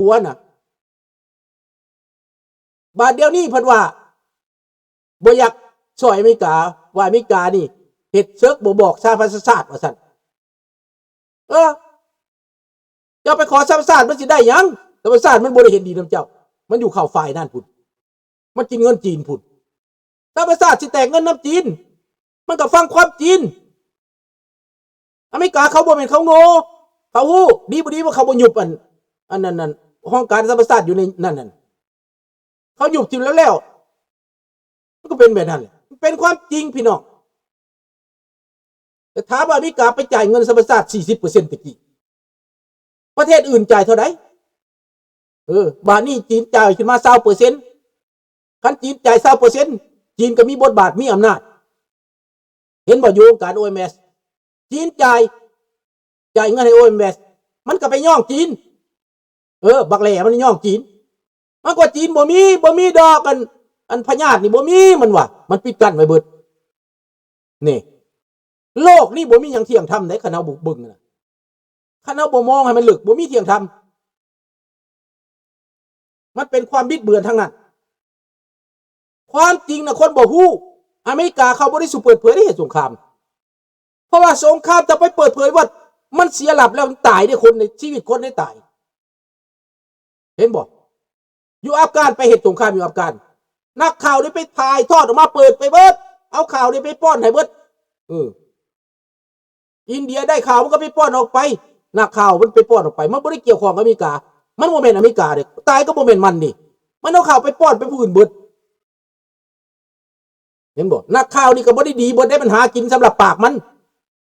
ผัวน่ะบาดเดียวนี้เพิ่นว่าบ่อยากช่วยอเมริกาว่าอเมริกานี่เฮ็ดเซิร์กบ่บอกสหประชาชาติว่าซั่นเจ้าไปขอสหประชาชาติมันสิได้หยังสหประชาชาติมันบ่ได้เห็นดีนำเจ้ามันอยู่เข้าฝ่ายนั่นพุ่นมันกินเงินจีนพุ่นสหประชาชาติสิแตกเงินน้ำจีนมันก็ฟังความจีนอเมริกาเขาบ่แม่นเขาโง่เขาฮู้ดีบ่ดีว่าเขาบ่หยุบอันนั้นห้องการสหประชาชาติอยู่ในนั่นเขาหยุบทิ่มแล้วมันก็เป็นแบบนั้นแหละเป็นความจริงพี่น้องแต่ถามว่าอเมริกาไปจ่ายเงินสหประชาชาติ 40% ตะกี้ประเทศอื่นจ่ายเท่าไหร่บาทนี้จีนจ่ายขึ้นมา 20%คันจีนจ่าย 20% จีนก็มีบทบาทมีอำนาจเห็นบ่อยู่องค์การ OMS จีนจ่ายเงินให้ OMS มันก็ไปย่องจีนบักแหล่มันย่องจีนมันกว่าจีนบ่มีดอกอันพญาตินี่บ่มีมันว่ามันปิดกั้นไว้เบิดนี่โลกนี่บ่มีหยังเที่ยงธรรมได้คันเฮาบุกบึ้งน่ะคันเฮาบ่มองให้มันลึกบ่มีเที่ยงธรรมมันเป็นความบิดเบือนทั้งนั้นความจริงน่ะคนบ่ฮู้อเมริกาเขาบ่ได้สุเปิดเผยได้เหตุสงครามเพราะว่าสงครามจะไปเปิดเผยว่ามันเสียหลักแล้วมันตายได้คนในชีวิตคนได้ตายเห็นบ่อยู่อัฟกานไปเหตุสงครามอยู่อัฟกานนักข่าวได้ไปถ่ายทอดออกมาเปิดไปเบิดเอาข่าวได้ไปป้อนให้เบิดอินเดียได้ข่าวมันก็ไปป้อนออกไปนักข่าวมันไปป้อนออกไปมันบ่ได้เกี่ยวข้องกับอเมริกามันบ่แม่นอเมริกาเด้ตายก็บ่แม่นมันนี่มันเอาข่าวไปป้อนไปผู้อื่นเบิดเห็นบ่นักข่าวนี่ก็บ่ได้ดีบ่ได้ปัญหากินสำหรับปากมัน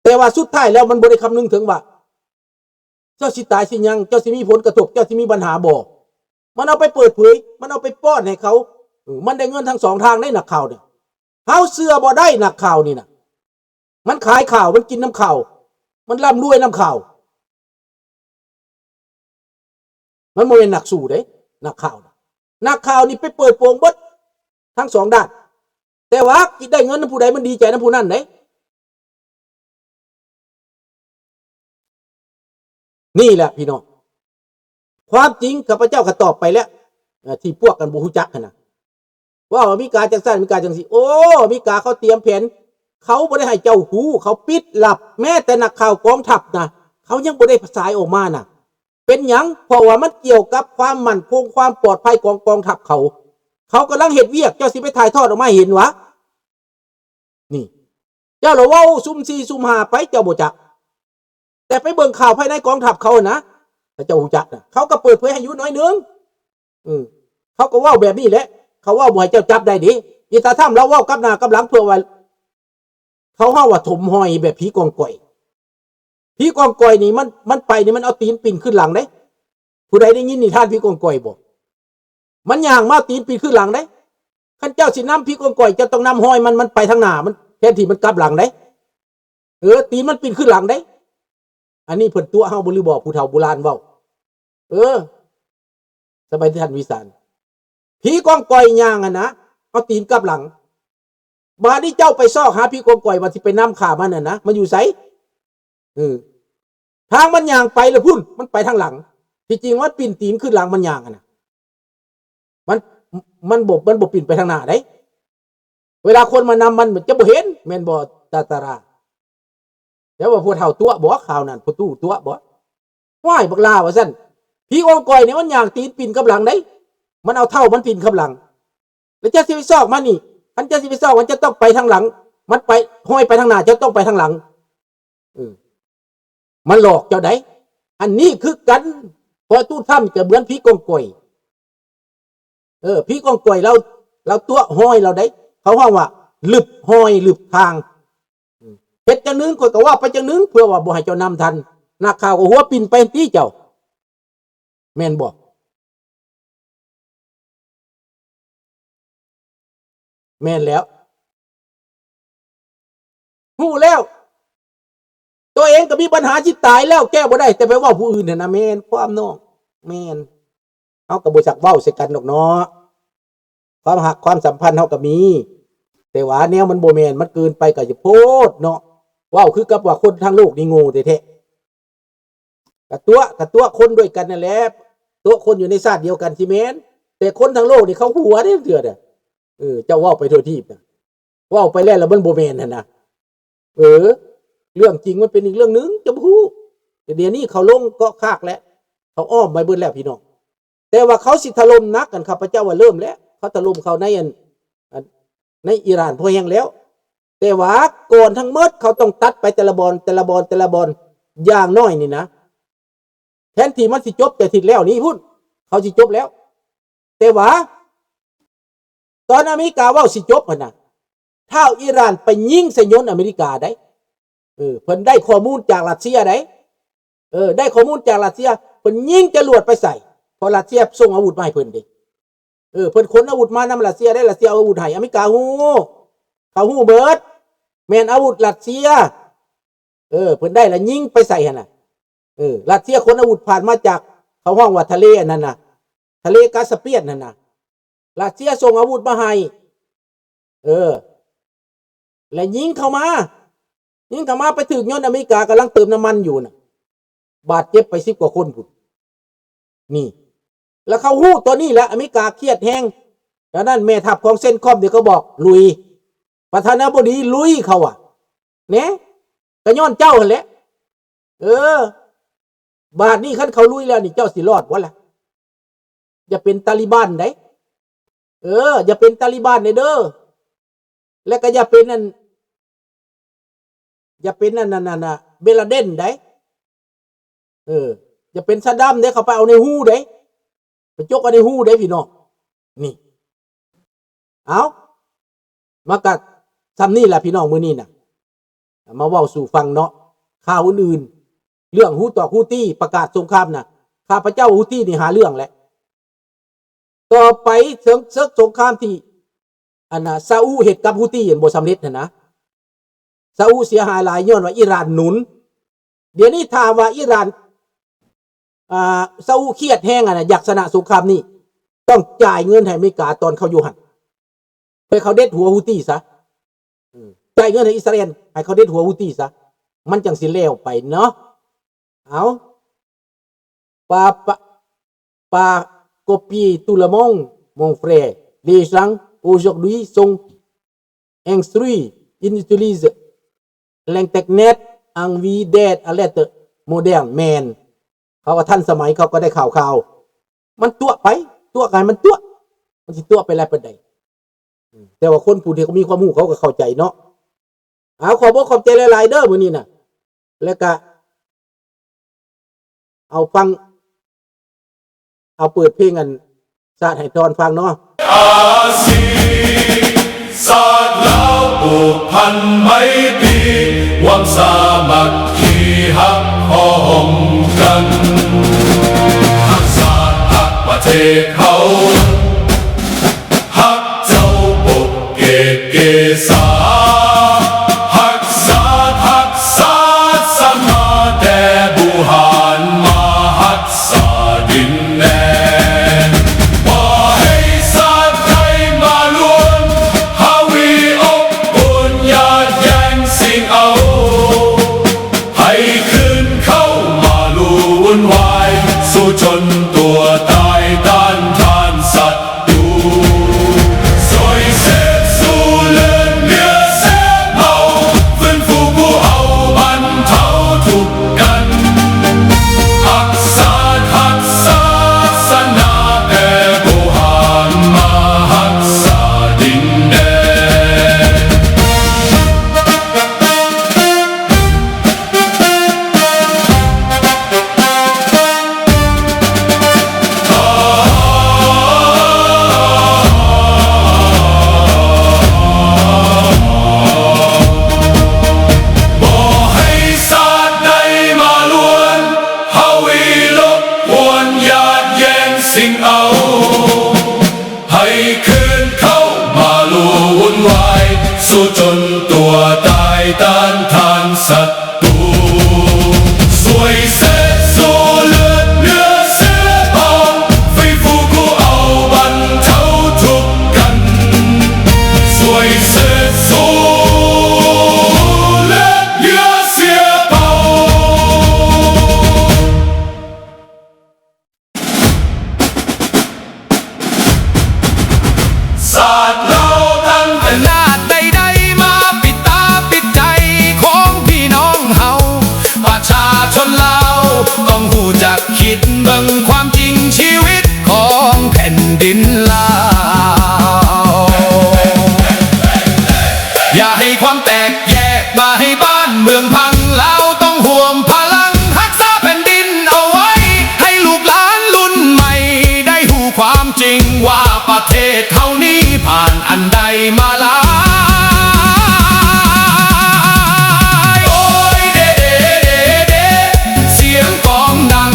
แต่ว่าสุดท้ายแล้วมันบ่ได้คำนึงถึงว่าเจ้าสิตายสิยังเจ้าสิมีผลกระทบเจ้าสิมีปัญหาบ่มันเอาไปเปิดเผยมันเอาไปป้อนให้เขามันได้เงินทั้งสองทางได้นักข่าวเนี่ยเฮาเชื่อบ่ได้นักข่าวนี่น่ะมันขายข่าวมันกินน้ำข่าวมันร่ำรวยน้ำข่าวมันบ่เป็นนักสู้เด้นักข่าวนี่ไปเปิดโปงเบิดทั้งสองด้านแต่ว่าได้เงินผู้ใดมันดีใจนำผู้นั้นเด้นี่แหละพี่น้องความจริงข้าพเจ้าก็ตอบไปแล้วที่พวกกันบ่ฮู้จักนะว่าอเมริกาจังซั่นอเมริกาจังซี่อเมริกาเขาเตรียมแผนเขาบ่ได้ให้เจ้าฮู้เขาปิดลับแม้แต่นักข่าวกองทัพนะเขายังบ่ได้สายออกมาน่ะเป็นหยังเพราะว่ามันเกี่ยวกับความมั่นคงความปลอดภัยของกองทัพเขากำลังเฮ็ดเวียกเจ้าสิไปถ่ายทอดออกมาเห็นวะนี่เจ้าเราเว้าซุ่ม4ซุ่ม5ไปเจ้าบ่จักแต่ไปเบิ่งข่าวภายในกองทัพเขานะแต่เจ้าฮู้จักนะเขาก็เปิดเผยให้อยู่น้อยนึงเขาก็เว้าแบบนี้แหละเขาเว้าบ่ให้เจ้าจับได้ดิอีตาถ้ำเราเว้ากับหน้ากับหลังเพื่อว่าเขาเฮาว่าถมหอยแบบผีกองก่อยนี่มันไปนี่มันเอาตีนปิ่นขึ้นหลังเด้ผู้ใดได้ยินนิทานผีกองก่อยบ่มันย่างมาตีนปิ่นขึ้นหลังเด้คันเจ้าสินำผีกองก่อยจะต้องนำหอยมันไปทางหน้ามันแทนที่มันกลับหลังเด้ตีนมันปิ่นขึ้นหลังเด้อันนี้เพิ่นตัวเฮาบ่ลือบอกผู้เฒ่าโบราณเว้าสบายที่ท่านวิสารผีกองก่อยย่างนะเอาตีนกลับหลังบาดนี้เจ้าไปซอกหาผีกองก่อยว่าสิไปนำขามันน่ะนะมันอยู่ไสทางมันย่างไปแล้วพุ่นมันไปทางหลังที่จริงว่าปิ่นตีนขึ้นหลังมันย่างนะมันบ่ปิ่นไปทางหน้าได้เวลาคนมานำมันจะบ่เห็นแม่นบ่ตาราแล้วว่าพวกเฒ่าตัวบ่ข่าวนั้นพวกตู้ตัวบ่ว้ายบักลาว่าซั่นผีกองก่อยนี่มันย่างตีนปิ่นกับหลังได้มันเอาเท่ามันปิ่นกับหลังแล้วจะสิไปซอกมันนี่อันจะสิไปซอกมันจะต้องไปทางหลังมันไปห้อยไปทางหน้าจะต้องไปทางหลังมันหลอกเจ้าได้อันนี้คือกันพอตู้ถ้ำจะเหมือนผีกองก่อยผีกองก่อยเราตัวห้อยเราได้เขาว่าหลึบห้อยหลึบทางเฮ็ดจังนึงข่อยก็ว่าไปจังนึงเพื่อว่าบ่ให้เจ้านำทันนักข่าวก็หัวปิ่นไปตีเจ้าแม่นบ่แม่นแล้วฮู้แล้วตัวเองก็มีปัญหาที่ตายแล้วแก้บ่ได้แต่ไปเว้าผู้อื่นน่ะนะแม่นความน้องแม่นเฮาก็บ่จักเว้าใส่กันดอกเนาะความหักความสัมพันธ์เฮาก็มีแต่ว่าแนวมันบ่แม่นมันเกินไปก็จะโพดเนาะว้าวคือกับว่าคนทั้งโลกนี่โง่แท้ๆกะตัวคนด้วยกันนั่นแหละ ตัวคนอยู่ในชาติเดียวกันสิแม่นแต่คนทั้งโลกนี่เขาหัวได้เถื่อเนี่ยเจ้าว่าไปทั่วทีปนะว่าไปแล้วมันโบแมนนะเรื่องจริงมันเป็นอีกเรื่องนึงจะพูดเดี๋ยวนี้เขาลงก็คากแล้วเขาอ้อมไปเบิ้ลแล้วพี่น้องแต่ว่าเขาสิถล่มนักกันครับพระเจ้าว่าเริ่มแล้วเขาถล่มเขาในอิหร่านพอแห้งแล้วแต่ว่าก่อนทั้งหมดเขาต้องตัดไปแต่ละบอลอย่างน้อยนี่นะแทนที่มันสิจบแต่ทิศแล้วนี่พูดเขาสิจบแล้วแต่ว่าตอนอเมริกาว่าสิจบนะถ้าอิหร่านไปยิงใส่ยนต์อเมริกาได้เพิ่นได้ข้อมูลจากรัสเซียได้ได้ข้อมูลจากรัสเซียเพิ่นยิงจรวดไปใส่พอรัสเซียส่งอาวุธมาให้เพิ่นดิเพิ่นขนอาวุธมานำรัสเซียได้รัสเซียเอาอาวุธให้อเมริกาฮู้เขาฮู้เบิดแม่นอาวุธรัสเซียเพิ่นได้แล้วยิงไปใส่หั่นน่ะรัสเซียขนอาวุธผ่านมาจากเขาห้องว่าทะเลนั่นน่ะทะเลกาสเปียนนั่นน่ะรัสเซียส่งอาวุธมาให้และยิงเข้ามาไปถึงยนต์อเมริกากำลังเติมน้ำมันอยู่น่ะบาดเจ็บไป10 กว่าคนพุ่นนี่แล้วเขาฮู้ตัวนี้แหละอเมริกาเครียดแห้งดังนั้นแม่ทัพของเซนคอมเดี๋ยวเขาบอกลุยประธานาธิบดีลุยเขาเนี่ยก็ย้อนเจ้าหั่นแหละบาดนี้คันเขาลุยแล้วนี่เจ้าสิรอดบ่ล่ะอย่าเป็นตาลิบันได้อย่าเป็นตาลิบันเด้อและก็อย่าเป็นนั่นเบลาเดนได้อย่าเป็นซาดัมได้เขาไปเอาในหู้ได้ไปจกเอาในหู้ได้พี่น้องนี่เอามากัดซ้ำนี่แหละพี่น้องมื้อนี้น่ะมาเว้าสู่ฟังเนาะข่าวอื่นๆเรื่องฮูตี้ประกาศสงครามน่ะข้าพเจ้าฮูตี้นี่หาเรื่องแหละต่อไปเสริมสงครามที่ซาอุเฮ็ดกับฮูตี้บ่สำเร็จนะซาอุเสียหายหลายย้อนว่าอิหร่านหนุนเดี๋ยวนี้ถามว่าอิหร่านซาอุเครียดแห้งอยากชนะสงครามนี้ต้องจ่ายเงินให้อเมริกาตอนเขาอยู่หั่นให้เขาเด็ดหัวฮูตี้ซะจ่ายเงินให้อิสราเอลให้เขาเด็ดหัวฮูตี้ซะมันจังสิแล้วไปเนาะเอาpas copier tout le monde mon frère les gens aujourd'hui sont instruits ils utilisent l'internet en vie d'être alerte moderne man เขาว่าท่านสมัยเขาก็ได้ข่าวมันตัวไปตัวกันมันสิตัวไปแล้วเป็นใดแต่ว่าคนผู้ที่เขามีความรู้เขาก็เข้าใจเนาะขอบใจหลายๆเด้อมื้อนี้น่ะแล้วก็เอาเปิดเพลงชาติให้ทอนฟังเนาะศาสตร์เราผูกพันไมตรีหวังสามัคคีฮักพ้องกันฮักศาสตร์ฮักประเทศเขาฮักเจ้าปกเกษาฮักศาสตร์สมาแต่บุหารมาฮักษาดินแดนบ่ให้ศาสตร์ใครมาล้วนฮาวีอบอุ่นอย่าแย่งสิ่งเอาให้คืนเข้ามาลู่วุ่นวายสู้จนตัวตายต้านทานศัตรูสวยเสพสู้เลือดเนื้อเสพเมาฟื้นฟูผู้เอาบรรเทาทุกข์กันฮักศาสนาแต่บุหารมาฮักษาดินแดนบ่ให้ศาสตร์ใดมาล้วนฮาวีลบกวนหยาดแย่งสิ่งเอาให้คืนเข้ามาลู่วุ่นวายสู้จนตัวตายต้านทานศัตรูสวยเสพสู้เลือดเนื้อเสือทองฟรีฟูคู่เอาบรรเทาทุกข์กันสวยเสพสู้เลือดเนื้อเสือทอง จริงว่าประเทศเขานี้ผ่านอันใดมาหลายโอ้ยเด้เด้เด้เด้เสียงกลองดัง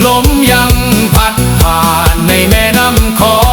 ลมยังพัดผ่านในแม่น้ำคอง